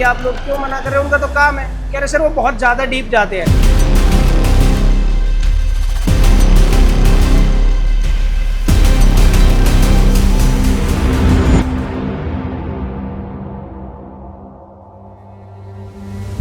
आप लोग क्यों मना कर रहे हो, उनका तो काम है। कह रहे सर वो बहुत ज़्यादा डीप जाते हैं।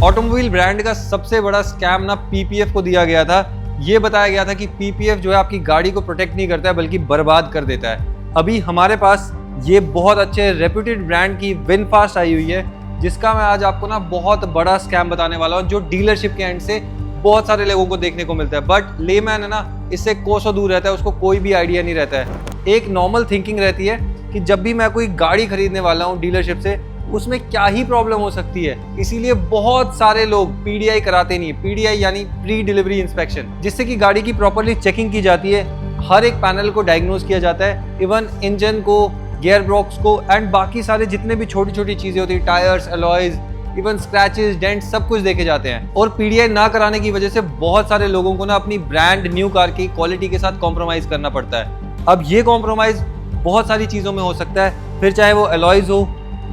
ऑटोमोबाइल ब्रांड का सबसे बड़ा स्कैम ना पीपीएफ को दिया गया था। ये बताया गया था कि पीपीएफ जो है आपकी गाड़ी को प्रोटेक्ट नहीं करता है बल्कि बर्बाद कर देता है। अभी हमारे पास ये बहुत अच्छे रेप्यूटेड ब्रांड की विनफास्ट आई हुई है, जिसका मैं आज आपको ना बहुत बड़ा स्कैम बताने वाला हूँ, जो डीलरशिप के एंड से बहुत सारे लोगों को देखने को मिलता है। बट लेमैन है ना, इससे कोसों दूर रहता है, उसको कोई भी आइडिया नहीं रहता है। एक नॉर्मल थिंकिंग रहती है कि जब भी मैं कोई गाड़ी खरीदने वाला हूँ डीलरशिप से, उसमें क्या ही प्रॉब्लम हो सकती है। इसीलिए बहुत सारे लोग पीडीआई कराते नहीं है। पीडीआई यानी प्री डिलीवरी इंस्पेक्शन, जिससे कि गाड़ी की प्रॉपर्ली चेकिंग की जाती है, हर एक पैनल को डायग्नोज किया जाता है, इवन इंजन को, गियर बॉक्स को एंड बाकी सारे जितने भी छोटी छोटी चीजें होती है, tyres, alloys, even scratches, dent, सब कुछ देखे जाते हैं। और पीडीआई ना कराने की वजह से बहुत सारे लोगों को ना अपनी ब्रांड न्यू कार की क्वालिटी के साथ कॉम्प्रोमाइज करना पड़ता है। अब ये कॉम्प्रोमाइज बहुत सारी चीजों में हो सकता है, फिर चाहे वो अलॉयज हो,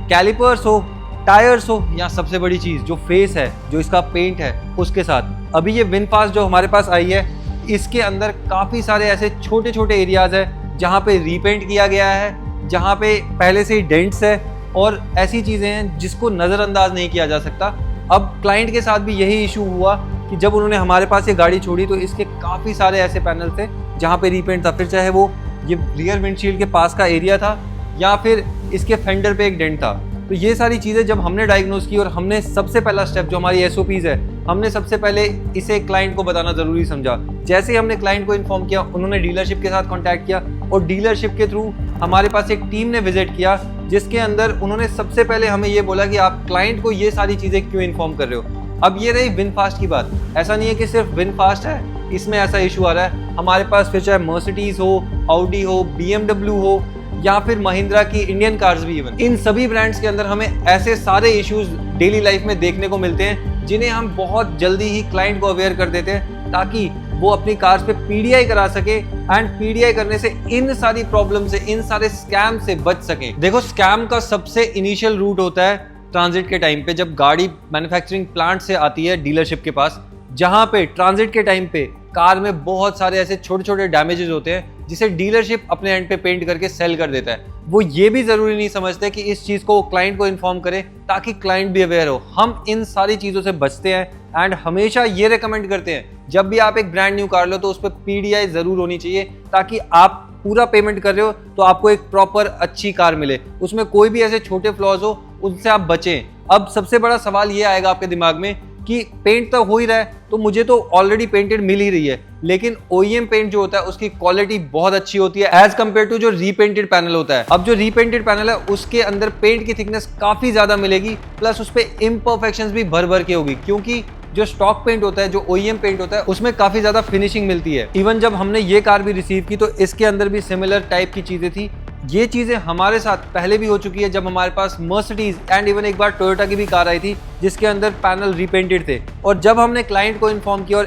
कैलिपर्स हो, टायर्स हो, या सबसे बड़ी चीज जो फेस है, जो इसका पेंट है, उसके साथ। अभी ये विनफास्ट जो हमारे पास आई है, इसके अंदर काफी सारे ऐसे छोटे छोटे एरियाज है जहाँ पे रीपेंट किया गया है, जहाँ पे पहले से ही डेंट्स है और ऐसी चीजें हैं जिसको नजरअंदाज नहीं किया जा सकता। अब क्लाइंट के साथ भी यही इशू हुआ कि जब उन्होंने हमारे पास ये गाड़ी छोड़ी तो इसके काफी सारे ऐसे पैनल थे जहाँ पे रीपेंट था, फिर चाहे वो ये रियर विंडशील्ड के पास का एरिया था या फिर इसके फेंडर पे एक डेंट था। तो ये सारी चीज़ें जब हमने डायग्नोज की और हमने सबसे पहला स्टेप जो हमारी एसओपीज है, हमने सबसे पहले इसे क्लाइंट को बताना ज़रूरी समझा। जैसे ही हमने क्लाइंट को इन्फॉर्म किया, उन्होंने डीलरशिप के साथ कॉन्टैक्ट किया और डीलरशिप के थ्रू हमारे पास एक टीम ने विजिट किया, जिसके अंदर उन्होंने सबसे पहले हमें ये बोला कि आप क्लाइंट को ये सारी चीज़ें क्यों इन्फॉर्म कर रहे हो। अब ये रही विनफास्ट की बात। ऐसा नहीं है कि सिर्फ विनफास्ट है इसमें ऐसा इशू आ रहा है, हमारे पास फिर चाहे मर्सिडीज हो, ऑडी हो, BMW हो या फिर महिंद्रा की इंडियन कार्स भी, इवन इन सभी ब्रांड्स के अंदर हमें ऐसे सारे इश्यूज डेली लाइफ में देखने को मिलते हैं, जिन्हें हम बहुत जल्दी ही क्लाइंट को अवेयर कर देते हैं ताकि वो अपनी कार्स पे पीडीआई करा सके एंड पीडीआई करने से इन सारी प्रॉब्लम से, इन सारे स्कैम से बच सके। देखो, स्कैम का सबसे इनिशियल रूट होता है ट्रांजिट के टाइम पे, जब गाड़ी मैन्युफैक्चरिंग प्लांट से आती है डीलरशिप के पास, जहां पे ट्रांजिट के टाइम पे कार में बहुत सारे ऐसे छोटे छोटे डैमेजेस होते हैं जिसे डीलरशिप अपने एंड पे पेंट करके सेल कर देता है। वो ये भी जरूरी नहीं समझते कि इस चीज को क्लाइंट को इन्फॉर्म करे ताकि क्लाइंट भी अवेयर हो। हम इन सारी चीजों से बचते हैं एंड हमेशा ये रेकमेंड करते हैं जब भी आप एक ब्रांड न्यू कार लो तो उस पर पीडीआई जरूर होनी चाहिए, ताकि आप पूरा पेमेंट कर रहे हो तो आपको एक प्रॉपर अच्छी कार मिले, उसमें कोई भी ऐसे छोटे फ्लॉज हो उनसे आप बचें। अब सबसे बड़ा सवाल ये आएगा आपके दिमाग में कि पेंट तो हो ही रहा है तो मुझे तो ऑलरेडी पेंटेड मिल ही रही है, लेकिन ओईएम पेंट जो होता है उसकी क्वालिटी बहुत अच्छी होती है एज कम्पेयर टू जो रीपेंटेड पैनल होता है। अब जो रीपेंटेड पैनल है उसके अंदर पेंट की थिकनेस काफी ज्यादा मिलेगी, प्लस उस पर इम्परफेक्शंस भी भर भर के होगी, क्योंकि जो स्टॉक पेंट होता है, जो ओईएम पेंट होता है, उसमें काफी ज्यादा फिनिशिंग मिलती है। इवन जब हमने ये कार भी रिसीव की तो इसके अंदर भी सिमिलर टाइप की चीजें थी। ये चीजें हमारे साथ पहले भी हो चुकी है जब हमारे पास मर्सिडीज एंड इवन एक बार टोयोटा की भी कार आई थी जिसके अंदर पैनल रिपेंटेड थे। और जब हमने क्लाइंट को इन्फॉर्म किया और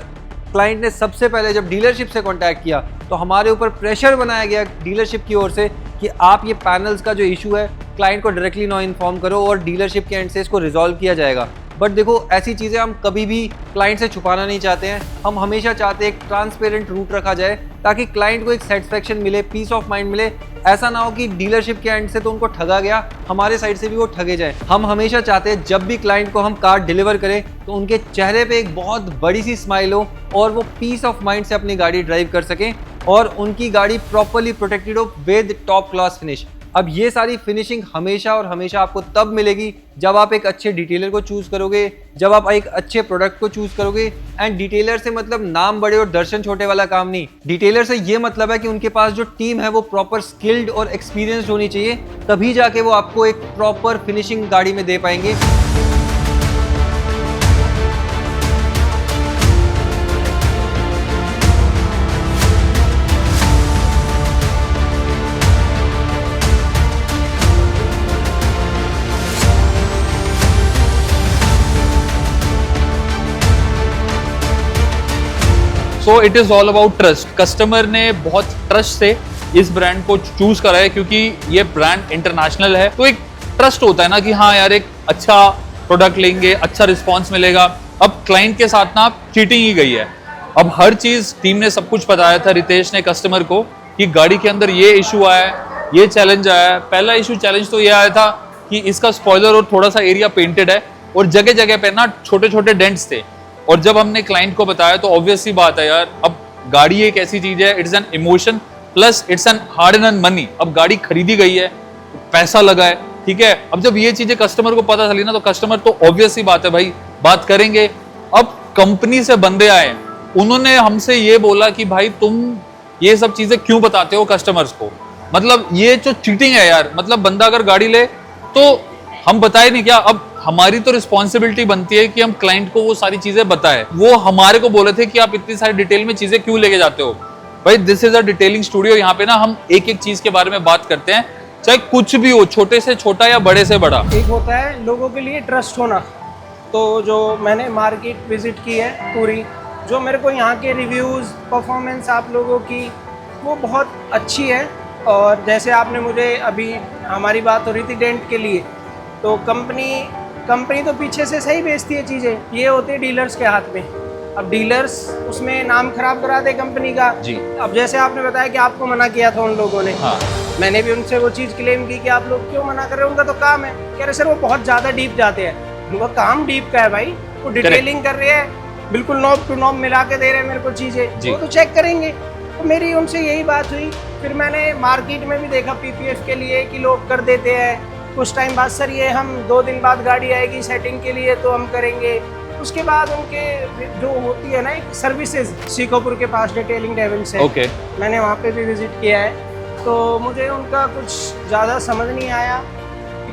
क्लाइंट ने सबसे पहले जब डीलरशिप से कांटेक्ट किया तो हमारे ऊपर प्रेशर बनाया गया डीलरशिप की ओर से कि आप ये पैनल्स का जो इशू है क्लाइंट को डायरेक्टली ना इन्फॉर्म करो और डीलरशिप के एंड से इसको रिजॉल्व किया जाएगा। बट देखो, ऐसी चीज़ें हम कभी भी क्लाइंट से छुपाना नहीं चाहते हैं। हम हमेशा चाहते हैं एक ट्रांसपेरेंट रूट रखा जाए ताकि क्लाइंट को एक सेटिस्फेक्शन मिले, पीस ऑफ माइंड मिले। ऐसा ना हो कि डीलरशिप के एंड से तो उनको ठगा गया, हमारे साइड से भी वो ठगे जाए। हम हमेशा चाहते हैं जब भी क्लाइंट को हम कार डिलीवर करें तो उनके चेहरे पे एक बहुत बड़ी सी स्माइल हो और वो पीस ऑफ माइंड से अपनी गाड़ी ड्राइव कर सकें और उनकी गाड़ी प्रॉपरली प्रोटेक्टेड हो विद टॉप क्लास फिनिश। अब ये सारी फिनिशिंग हमेशा और हमेशा आपको तब मिलेगी जब आप एक अच्छे डिटेलर को चूज करोगे, जब आप एक अच्छे प्रोडक्ट को चूज करोगे। एंड डिटेलर से मतलब नाम बड़े और दर्शन छोटे वाला काम नहीं। डिटेलर से ये मतलब है कि उनके पास जो टीम है वो प्रॉपर स्किल्ड और एक्सपीरियंस्ड होनी चाहिए, तभी जाके वो आपको एक प्रॉपर फिनिशिंग गाड़ी में दे पाएंगे। So it is all about trust. Customer ने बहुत ट्रस्ट से इस ब्रांड को चूज करा है, क्योंकि ये ब्रांड इंटरनेशनल है, तो एक ट्रस्ट होता है ना कि हाँ यार एक अच्छा प्रोडक्ट लेंगे, अच्छा रिस्पॉन्स मिलेगा। अब क्लाइंट के साथ ना चीटिंग ही गई है। अब हर चीज टीम ने सब कुछ बताया था रितेश ने कस्टमर को कि गाड़ी के अंदर ये इशू आया है, ये चैलेंज आया है। पहला इशू चैलेंज तो ये आया था कि इसका स्पॉइलर और थोड़ा सा एरिया पेंटेड है और जगह जगह पे ना छोटे छोटे डेंट्स थे। और जब हमने क्लाइंट को बताया तो ऑब्वियस सी बात है यार, अब गाड़ी एक ऐसी चीज है, it's an emotion plus it's an hard and money. अब गाड़ी खरीदी गई है, पैसा लगा है, ठीक है। अब जब ये चीजें कस्टमर को पता चली ना तो कस्टमर तो ऑब्वियस सी बात है भाई बात करेंगे। अब कंपनी से बंदे आए, उन्होंने हमसे ये बोला कि भाई तुम ये सब चीजें क्यों बताते हो कस्टमर्स को, मतलब ये जो चीटिंग है यार। मतलब बंदा अगर गाड़ी ले तो हम बताए नहीं क्या, अब हमारी तो रिस्पॉन्सिबिलिटी बनती है कि हम क्लाइंट को वो सारी चीजें बताएं। वो हमारे को बोले थे कि आप इतनी सारी डिटेल में चीजें क्यों लेके जाते हो। भाई this is a detailing studio, यहाँ पे ना हम एक एक चीज के बारे में बात करते हैं, चाहे कुछ भी हो, छोटे से छोटा या बड़े से बड़ा। एक होता है लोगों के लिए ट्रस्ट होना। तो जो मैंने मार्केट विजिट की है पूरी, जो मेरे को यहाँ के रिव्यूज़, परफॉर्मेंस आप लोगों की वो बहुत अच्छी है। और जैसे आपने मुझे अभी हमारी बात हो रही थी डेंट के लिए, तो कंपनी तो पीछे से सही बेचती है चीज़ें, ये होती है डीलर्स के हाथ में। अब डीलर्स उसमें नाम खराब करा दे कंपनी का जी। अब जैसे आपने बताया कि आपको मना किया था उन लोगों ने, हाँ। मैंने भी उनसे वो चीज़ क्लेम की कि आप लोग क्यों मना कर रहे हो, उनका तो काम है। कह रहे सर वो बहुत ज़्यादा डीप जाते हैं। उनका काम डीप का है भाई, वो डिटेलिंग कर रहे हैं, बिल्कुल नॉब टू नॉब मिला के दे रहे हैं मेरे को चीज़ें, वो तो चेक करेंगे। तो मेरी उनसे यही बात हुई। फिर मैंने मार्केट में भी देखा पीपीएफ के लिए कि लोग कर देते हैं, कुछ टाइम बाद सर ये हम 2 दिन बाद गाड़ी आएगी सेटिंग के लिए तो हम करेंगे। उसके बाद उनके जो होती है ना एक सर्विसेज, सीकोपुर के पास डिटेलिंग डेविल्स है, मैंने वहाँ पे भी विजिट किया है। तो मुझे उनका कुछ ज़्यादा समझ नहीं आया,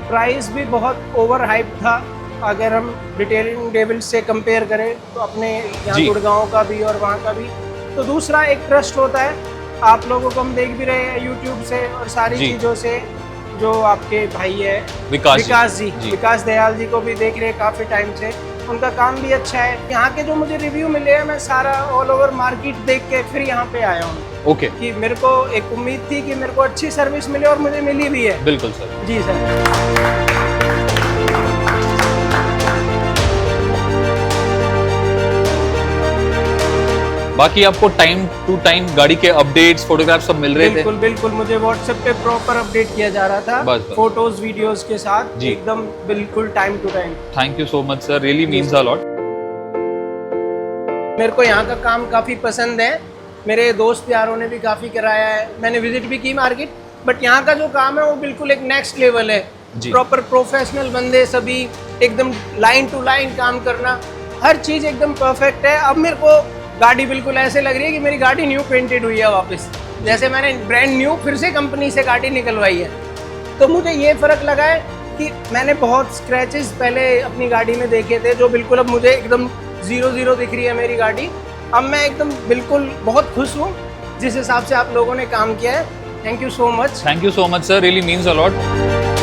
प्राइस भी बहुत ओवर हाइप था अगर हम डिटेलिंग डेविल्स से कंपेयर करें तो, अपने यहाँ गुड़गांव का भी और वहाँ का भी। तो दूसरा एक ट्रस्ट होता है, आप लोगों को हम देख भी रहे हैं यूट्यूब से और सारी चीज़ों से। जो आपके भाई है विकास दयाल जी को भी देख रहे हैं काफ़ी टाइम से, उनका काम भी अच्छा है। यहाँ के जो मुझे रिव्यू मिले हैं, मैं सारा ऑल ओवर मार्केट देख के फिर यहाँ पे आया हूँ। कि मेरे को एक उम्मीद थी कि मेरे को अच्छी सर्विस मिले और मुझे मिली भी है। बिल्कुल सर। जी सर। बाकी आपको टाइम टू टाइम गाड़ी के अपडेट्स, फोटोग्राफ्स सब मिल रहे थे? बिल्कुल बिल्कुल, मुझे व्हाट्सएप पे प्रॉपर अपडेट किया जा रहा था, फोटोज वीडियोस के साथ एकदम बिल्कुल time to time. Thank you so much sir, really means a lot. मेरे को यहाँ का काम काफ़ी पसंद है, मेरे दोस्त यारों ने भी काफ़ी कराया है, मैंने विजिट भी की मार्केट। बट यहाँ का जो काम है वो बिल्कुल एक नेक्स्ट लेवल है, प्रॉपर प्रोफेशनल बंदे सभी, एकदम लाइन टू लाइन काम करना, हर चीज़ एकदम परफेक्ट है। अब मेरे को गाड़ी बिल्कुल ऐसे लग रही है कि मेरी गाड़ी न्यू पेंटेड हुई है वापस, जैसे मैंने ब्रांड न्यू फिर से कंपनी से गाड़ी निकलवाई है। तो मुझे ये फ़र्क लगा है कि मैंने बहुत स्क्रैचेस पहले अपनी गाड़ी में देखे थे, जो बिल्कुल अब मुझे एकदम 0-0 दिख रही है मेरी गाड़ी। अब मैं एकदम बिल्कुल बहुत खुश हूँ जिस हिसाब से आप लोगों ने काम किया है। Thank you so much. Thank you so much sir, really means a lot.